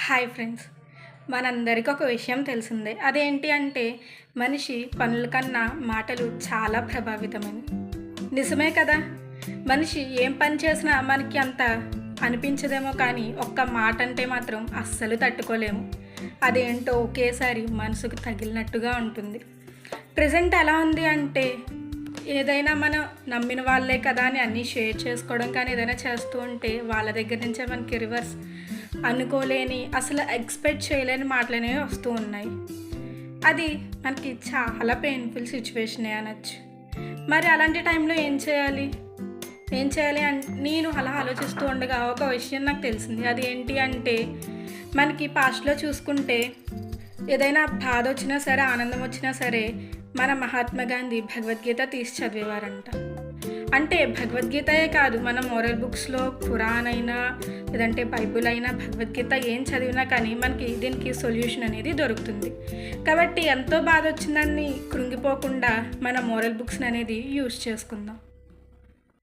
Hi friends, మనందరికీ ఒక విషయం తెలిసిందే. అదేంటి అంటే మనిషి పనుల కన్నా మాటలు చాలా ప్రభావితమైనవి. నిజమే కదా. మనిషి ఏం పని చేసినా మనకి అంత అనిపించదేమో, కానీ ఒక్క మాట అంటే మాత్రం అస్సలు తట్టుకోలేము. అదేంటో ఒకేసారి మనసుకు తగిలినట్టుగా ఉంటుంది. ప్రజెంట్ ఎలా ఉంది అంటే ఏదైనా మనం నమ్మిన వాళ్ళే కదా అని అన్నీ షేర్ చేసుకోవడం, కానీ ఏదైనా చేస్తూ ఉంటే వాళ్ళ దగ్గర నుంచే మనకి రివర్స్ అనుకోలేని, అసలు ఎక్స్పెక్ట్ చేయలేని మాటలనేవి వస్తూ ఉన్నాయి. అది మనకి చాలా పెయిన్ఫుల్ సిచ్యువేషనే అనొచ్చు. మరి అలాంటి టైంలో ఏం చేయాలి నేను అలా ఆలోచిస్తూ ఉండగా ఒక విషయం నాకు తెలిసింది. అది ఏంటి అంటే మనకి పాస్ట్లో చూసుకుంటే ఏదైనా బాధ వచ్చినా సరే, ఆనందం వచ్చినా సరే, మన మహాత్మా గాంధీ భగవద్గీత తీసి చదివేవారంట. అంటే భగవద్గీతయే కాదు, మన మోరల్ బుక్స్లో ఖురాన్ అయినా లేదంటే బైబుల్ అయినా భగవద్గీత ఏం చదివినా కానీ మనకి దీనికి సొల్యూషన్ అనేది దొరుకుతుంది. కాబట్టి ఎంతో బాధ వచ్చిందని కృంగిపోకుండా మన మోరల్ బుక్స్ని అనేది యూజ్ చేసుకుందాం.